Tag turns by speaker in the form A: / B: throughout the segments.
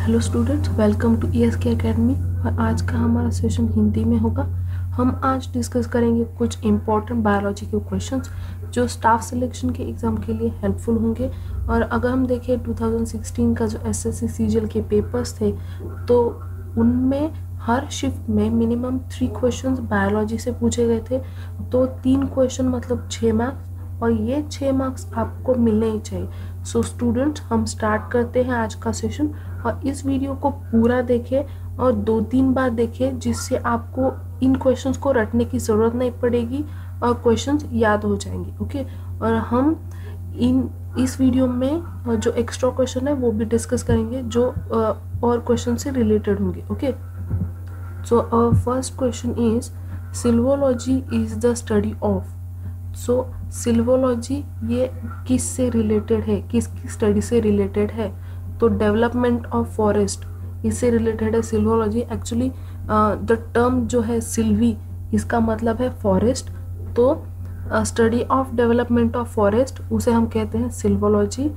A: Hello students, welcome to ESK academy. और आज का हमारा सेशन हिंदी में होगा। हम आज डिस्कस करेंगे कुछ इम्पोर्टेंट बायोलॉजी के क्वेश्चंस जो स्टाफ सिलेक्शन के एग्ज़ाम के लिए हेल्पफुल होंगे। और अगर हम देखें 2016 का जो SSC CGL के पेपर्स थे तो उनमें हर शिफ्ट में मिनिमम 3 क्वेश्चंस बायोलॉजी से पूछे गए थे। तो 3 क्वेश्चन मतलब 6 मार्क्स, और ये 6 मार्क्स आपको मिलने ही चाहिए। सो स्टूडेंट्स, हम स्टार्ट करते हैं आज का सेशन। और इस वीडियो को पूरा देखें और 2-3 बार देखें, जिससे आपको इन क्वेश्चंस को रटने की ज़रूरत नहीं पड़ेगी और क्वेश्चंस याद हो जाएंगे। ओके, और हम इस वीडियो में जो एक्स्ट्रा क्वेश्चन है वो भी डिस्कस करेंगे जो और क्वेश्चन से रिलेटेड होंगे। Okay, so first question is silvology is the study of. So silvology ये किस से रिलेटेड है, किसकी स्टडी से रिलेटेड है? तो डेवलपमेंट ऑफ फॉरेस्ट, इससे रिलेटेड है सिल्वोलॉजी। एक्चुअली द टर्म जो है सिल्वी, इसका मतलब है फॉरेस्ट। तो study of development of forest उसे हम कहते हैं सिल्वोलॉजी।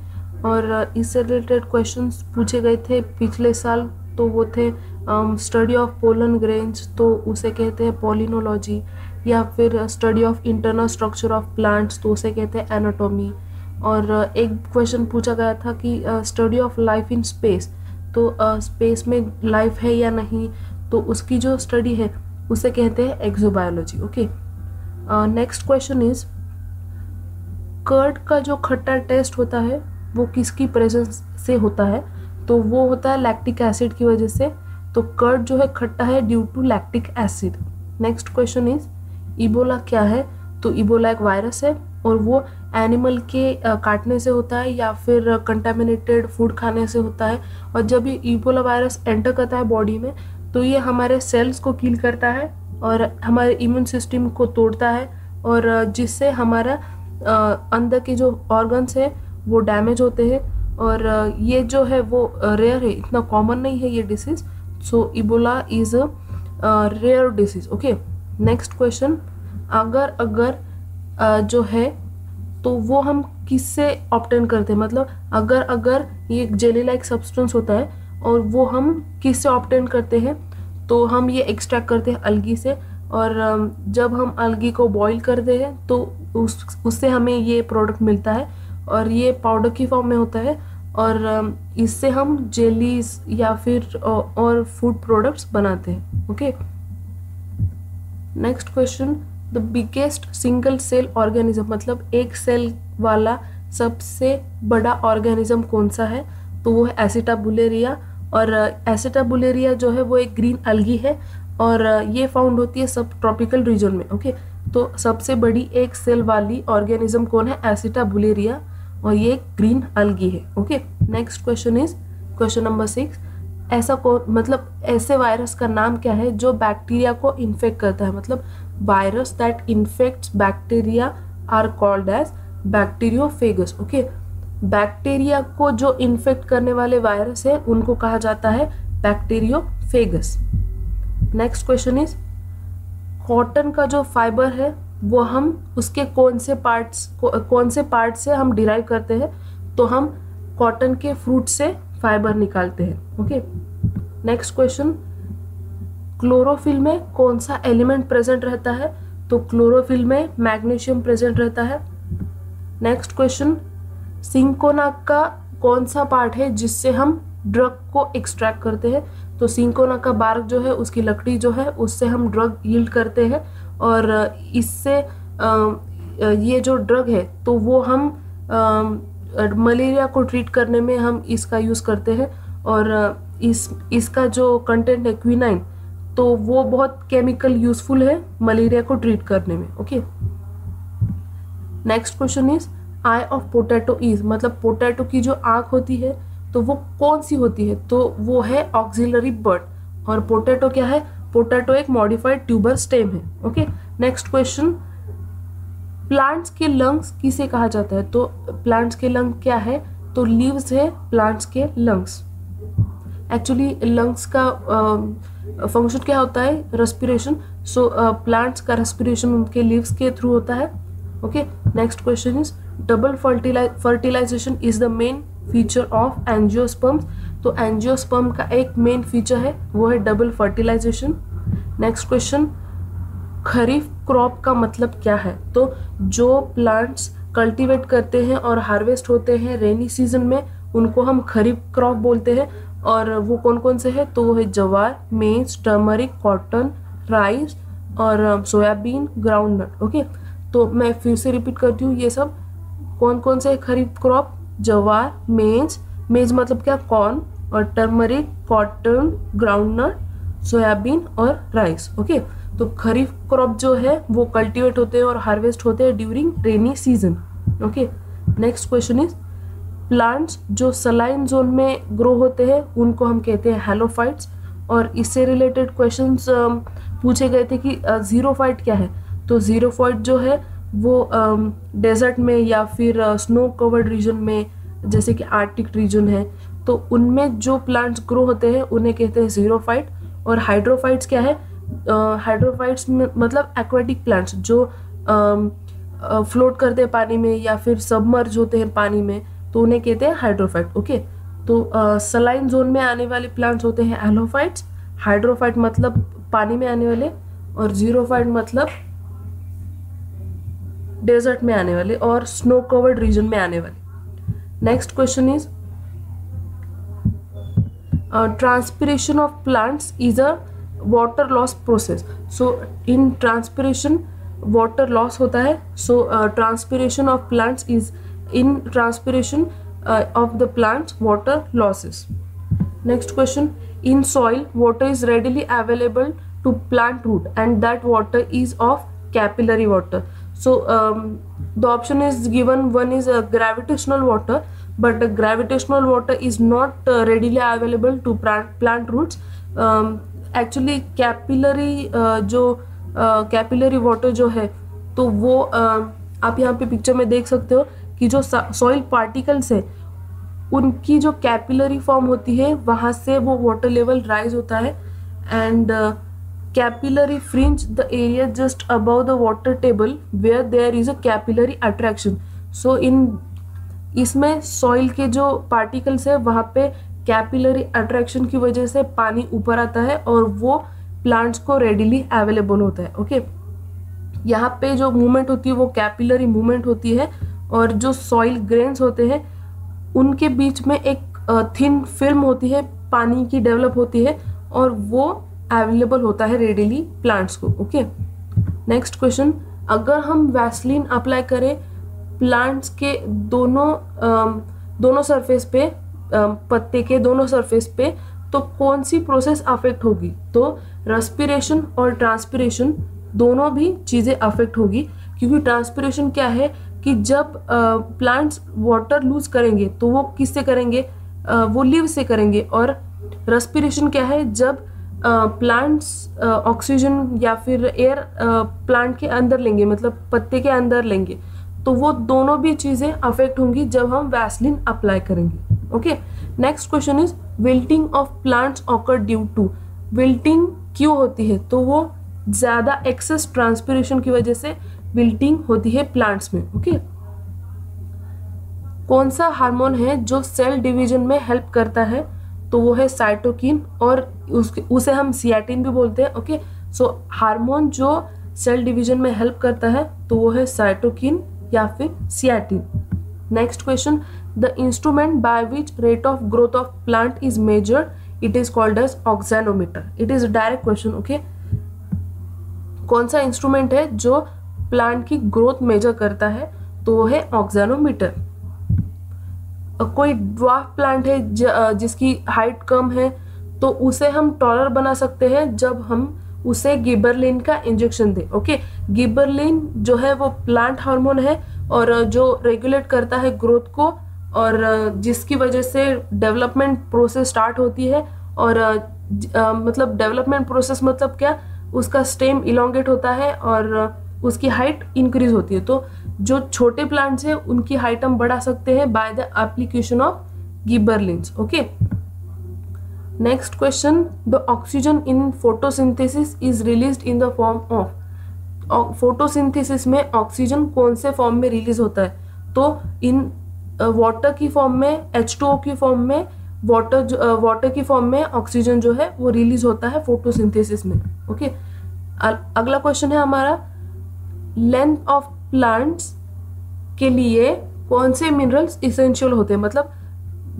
A: और इससे रिलेटेड क्वेश्चंस पूछे गए थे पिछले साल, तो वो थे स्टडी ऑफ पोलन ग्रेन्स, तो उसे कहते हैं पोलिनोलॉजी। या फिर study of internal structure of plants, तो उसे कहते हैं एनाटॉमी। और एक क्वेश्चन पूछा गया था कि study of life in space, तो स्पेस में लाइफ है या नहीं, तो उसकी जो स्टडी है उसे कहते हैं exobiology. Okay, next question is curd का जो खट्टा टेस्ट होता है वो किसकी प्रेजेंस से होता है? तो वो होता है लैक्टिक एसिड की वजह से। तो कर्ड जो है खट्टा है due to lactic acid. Next question is Ebola क्या है? तो इबोला एक वायरस है और वो एनिमल के काटने से होता है या फिर कंटामिनेटेड फूड खाने से होता है। और जब ये इबोला वायरस एंटर करता है बॉडी में तो ये हमारे सेल्स को किल करता है और हमारे इम्यून सिस्टम को तोड़ता है, और जिससे हमारा अंदर के जो ऑर्गन्स है वो डैमेज होते हैं। और ये जो है वो रेयर है, इतना कॉमन नहीं है ये disease. So Ebola is a rare disease. Okay, next question, अगर जो है तो वो हम किससे ऑब्टेन करते हैं? मतलब अगर ये जेली लाइक सब्सटेंस होता है और वो हम किससे ऑब्टेन करते हैं? तो हम ये एक्सट्रैक्ट करते हैं अलगी से। और जब हम अलगी को बॉईल करते हैं तो उससे हमें ये प्रोडक्ट मिलता है, और ये पाउडर की फॉर्म में होता है। और इससे हम जेलीज या फिर और फूड प्रोडक्ट्स बनाते हैं। Okay, next question, the biggest single cell organism, मतलब एक सेल वाला सबसे बड़ा ऑर्गेनिज्म कौन सा है? तो वो है एसिटाबुलेरिया। और एसिटाबुलेरिया जो है वो एक ग्रीन अलगी है और ये फाउंड होती है सब ट्रॉपिकल रीजन में। ओके, तो सबसे बड़ी एक सेल वाली ऑर्गेनिज्म कौन है? एसिटाबुलेरिया, और ये एक ग्रीन अलगी है। Okay, next question is question number 6, ऐसा कौन, मतलब ऐसे वायरस का नाम क्या है जो बैक्टीरिया को इन्फेक्ट करता है? मतलब virus that infects bacteria are called as bacteriophages. Okay, bacteria को जो इन्फेक्ट करने वाले वायरस है उनको कहा जाता है बैक्टीरियोफेगस। नेक्स्ट क्वेश्चन इज कॉटन का जो फाइबर है वो हम उसके कौन से पार्ट से हम डिराइव करते हैं? तो हम कॉटन के फ्रूट से फाइबर निकालते हैं। ओके, नेक्स्ट क्वेश्चन, क्लोरोफिल में कौन सा एलिमेंट प्रेजेंट रहता है? तो क्लोरोफिल में मैग्नीशियम प्रेजेंट रहता है। नेक्स्ट क्वेश्चन, सिंकोना का कौन सा पार्ट है जिससे हम ड्रग को एक्सट्रैक्ट करते हैं? तो सिंकोना का बार्क जो है, उसकी लकड़ी जो है, उससे हम ड्रग यील्ड करते हैं। और इससे ये जो ड्रग है तो वो हम मलेरिया को ट्रीट करने में हम इसका यूज़ करते हैं। और इसका जो कंटेंट है क्विनाइन, तो वो बहुत केमिकल यूजफुल है मलेरिया को ट्रीट करने में। Okay, next question is I of potato is, मतलब पोटैटो की जो आँख होती है तो वो कौन सी होती है? तो वो है ऑक्सिलरी बड। और पोटैटो क्या है? पोटैटो एक मॉडिफाइड ट्यूबर स्टेम है। ओके, नेक्स्ट क्वेश्चन, प्लांट्स के लंग्स किसे कहा जाता है? तो प्लांट्स के लंग क्या है? तो लीव्स है प्लांट्स के लंग्स। एक्चुअली लंग्स का फंक्शन क्या होता है? रेस्पिरेशन। सो प्लांट्स का रेस्पिरेशन उनके लीव्स के थ्रू होता है। Okay, next question is double fertilization is the main feature of angiosperms. तो एंजियोस्पर्म का एक मेन फीचर है वो है double fertilization. Next question, kharif crop का मतलब क्या है? तो जो प्लांट्स कल्टीवेट करते हैं और हार्वेस्ट होते हैं रेनी सीजन में उनको हम खरीफ क्रॉप बोलते हैं। और वो कौन कौन से हैं? तो वो है जवार, मेज, टर्मरिक, कॉटन, राइस और सोयाबीन, ग्राउंडनट। ओके, तो मैं फिर से रिपीट करती हूँ, ये सब कौन कौन से खरीफ क्रॉप? जवार, मेज, मेज मतलब क्या? कॉर्न, और टर्मरिक, कॉटन, ग्राउंडनट, सोयाबीन और राइस। ओके, तो खरीफ क्रॉप जो है वो कल्टीवेट होते हैं और हार्वेस्ट होते हैं during rainy season. Okay, next question is, plants जो सलाइन जोन में ग्रो होते हैं उनको हम कहते हैं हैलोफाइट्स। और इससे रिलेटेड क्वेश्चंस पूछे गए थे कि जीरोफाइट क्या है? तो जीरोफाइट जो है वो डेजर्ट में या फिर स्नो कवर्ड रीजन में, जैसे कि आर्कटिक रीजन है, तो उनमें जो प्लांट्स ग्रो होते हैं उन्हें कहते हैं जीरोफाइट। और हाइड्रोफाइट्स क्या है? हाइड्रोफाइट्स में मतलब एक्वेटिक प्लांट्स जो फ्लोट करते हैं पानी में या फिर सबमर्ज होते हैं पानी में, तो उन्हें कहते हैं हाइड्रोफाइट। ओके, तो सलाइन जोन में आने वाले प्लांट्स होते हैं एलोफाइट्स, हाइड्रोफाइट मतलब पानी में आने वाले, और जीरोफाइट मतलब डेजर्ट में आने वाले और स्नो कवर्ड रीजन में आने वाले। Next question is, transpiration of plants is a water loss process. So in transpiration water loss होता है। So transpiration of plants is in transpiration of the plants water losses. Next question, in soil water is readily available to plant root and that water is of capillary water. So the option is given, one is gravitational water, but the gravitational water is not readily available to plant roots. Actually capillary जो capillary water जो है तो वो आप यहाँ पे picture में देख सकते हो कि जो सॉइल पार्टिकल्स है उनकी जो कैपिलरी फॉर्म होती है वहाँ से वो वाटर लेवल राइज होता है। And capillary fringe the area just above the water table where there is a capillary attraction. So इसमें सॉइल के जो पार्टिकल्स है वहाँ पे कैपिलरी अट्रैक्शन की वजह से पानी ऊपर आता है और वो प्लांट्स को रेडिली अवेलेबल होता है। ओके, यहाँ पे जो मूवमेंट होती है वो कैपिलरी मूवमेंट होती है और जो सॉइल ग्रेन्स होते हैं उनके बीच में एक थिन फिल्म होती है, पानी की डेवलप होती है और वो अवेलेबल होता है रेडिली प्लांट्स को। ओके, नेक्स्ट क्वेश्चन, अगर हम वैसलीन अप्लाई करें प्लांट्स के दोनों सरफेस पे, पत्ते के दोनों सरफेस पे, तो कौन सी प्रोसेस अफेक्ट होगी? तो रेस्पिरेशन और ट्रांसपिरेशन दोनों भी चीज़ें अफेक्ट होगी, क्योंकि ट्रांसपिरेशन क्या है कि जब प्लांट्स वाटर लूज करेंगे तो वो किससे करेंगे? वो लीव से करेंगे। और रेस्पिरेशन क्या है? जब प्लांट्स ऑक्सीजन या फिर एयर प्लांट के अंदर लेंगे, मतलब पत्ते के अंदर लेंगे, तो वो दोनों भी चीज़ें अफेक्ट होंगी जब हम वैसलीन अप्लाई करेंगे। Okay, next question is, wilting of plants occur due to. Wilting क्यों होती है? तो वो ज़्यादा एक्सेस ट्रांसपिरेशन की वजह से विल्टिंग होती है प्लांट्स में। ओके, कौन सा हार्मोन है जो सेल डिवीजन में हेल्प करता है? तो वो है साइटोकिन और उसे हम सियाटिन भी बोलते हैं। ओके, सो हार्मोन जो सेल डिवीजन में हेल्प करता है तो वो है साइटोकिन या फिर zeatin. Next question, the instrument by which rate of growth of plant is measured, it is called as auxanometer. It is direct question. Okay, कौन सा इंस्ट्रूमेंट है जो प्लांट की ग्रोथ मेजर करता है? तो वो है ऑक्सैनोमीटर। कोई ड्वार्फ प्लांट है जिसकी हाइट कम है तो उसे हम टॉलर बना सकते हैं जब हम उसे गिबरलिन का इंजेक्शन दें। ओके, गिबरलिन जो है वो प्लांट हार्मोन है और जो रेगुलेट करता है ग्रोथ को और जिसकी वजह से डेवलपमेंट प्रोसेस स्टार्ट होती है। और मतलब डेवलपमेंट प्रोसेस मतलब क्या? उसका स्टेम इलोंगेट होता है और उसकी हाइट इंक्रीज होती है। तो जो छोटे प्लांट्स हैं उनकी हाइट हम बढ़ा सकते हैं by the application of गिबरलिन्स। Okay, next question, the oxygen in photosynthesis is released in the form of. Photosynthesis में ऑक्सीजन कौन से फॉर्म में रिलीज होता है? तो इन वाटर की फॉर्म में, H2O की फॉर्म में वाटर की फॉर्म में ऑक्सीजन जो है वो रिलीज होता है फोटोसिंथेसिस में। ओके, अगला क्वेश्चन है हमारा, लेंथ ऑफ प्लांट्स के लिए कौन से मिनरल्स इसेंशियल होते हैं, मतलब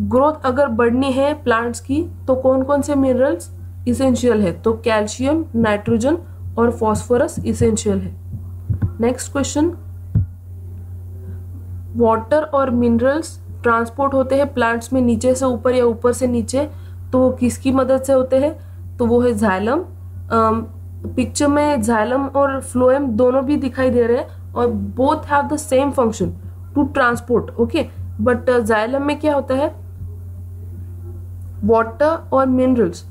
A: ग्रोथ अगर बढ़नी है प्लांट्स की तो कौन कौन से मिनरल्स इसेंशियल है, तो कैल्शियम, नाइट्रोजन और फॉस्फोरस इसेंशियल है। नेक्स्ट क्वेश्चन, वाटर और मिनरल्स ट्रांसपोर्ट होते हैं प्लांट्स में नीचे से ऊपर या ऊपर से नीचे, तो वो किसकी मदद से होते हैं, तो वो है जाइलम। पिक्चर में जाइलम और फ्लोएम दोनों भी दिखाई दे रहे हैं और both have the same function to transport. Okay, but xylem में क्या होता है, वाटर और मिनरल्स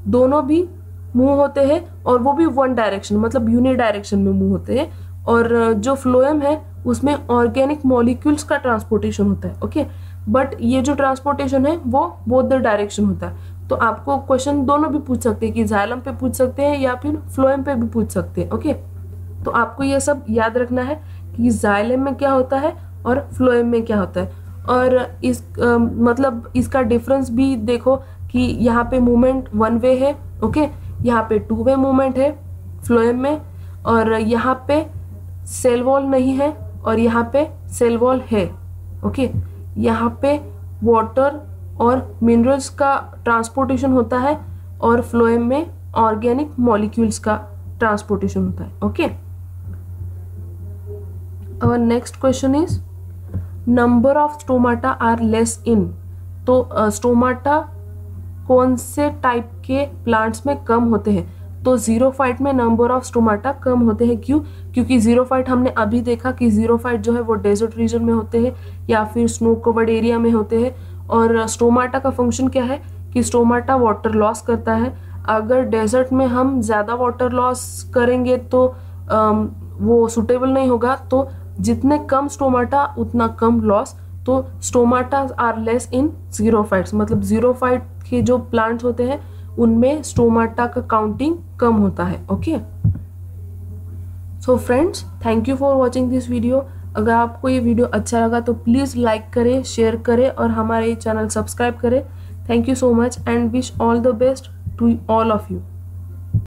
A: दोनों भी मूव होते हैं और वो भी वन डायरेक्शन, मतलब यूनि डायरेक्शन में मूव होते हैं। और जो फ्लोएम है उसमें ऑर्गेनिक मॉलिक्यूल्स का ट्रांसपोर्टेशन होता है। ओके, बट ये जो ट्रांसपोर्टेशन है वो बोथ द डायरेक्शन होता है। तो आपको क्वेश्चन दोनों भी पूछ सकते हैं कि जाइलम पे पूछ सकते हैं या फिर फ्लोएम पे भी पूछ सकते हैं। ओके, तो आपको ये सब याद रखना है कि जाइलम में क्या होता है और फ्लोएम में क्या होता है। और इस मतलब इसका डिफरेंस भी देखो कि यहाँ पे मूवमेंट वन वे है। ओके, यहाँ पे टू वे मूवमेंट है फ्लोएम में, और यहाँ पे सेल वॉल नहीं है और यहाँ पे सेल वॉल है। ओके, यहाँ पे वाटर और मिनरल्स का ट्रांसपोर्टेशन होता है और फ्लोएम में ऑर्गेनिक मॉलिक्यूल्स का ट्रांसपोर्टेशन होता है। ओके, और next question is, number of stomata are less in, तो स्टोमाटा कौन से टाइप के प्लांट्स में कम होते हैं, तो जीरोफाइट में नंबर ऑफ स्टोमाटा कम होते हैं। क्यों, क्योंकि जीरोफाइट हमने अभी देखा कि जीरोफाइट जो है वो डेजर्ट रीजन में होते हैं या फिर स्नो कवर्ड एरिया में होते हैं। और स्टोमाटा का फंक्शन क्या है कि स्टोमाटा वाटर लॉस करता है। अगर डेजर्ट में हम ज़्यादा वाटर लॉस करेंगे तो वो सुटेबल नहीं होगा, तो जितने कम स्टोमाटा उतना कम लॉस। तो stomata are less in xerophytes, मतलब जीरोफाइट के जो प्लांट्स होते हैं उनमें स्टोमाटा का काउंटिंग कम होता है। Okay, so friends, thank you for watching this video. अगर आपको ये वीडियो अच्छा लगा तो प्लीज़ लाइक करें, शेयर करें और हमारे चैनल सब्सक्राइब करें। Thank you so much and wish all the best to all of you.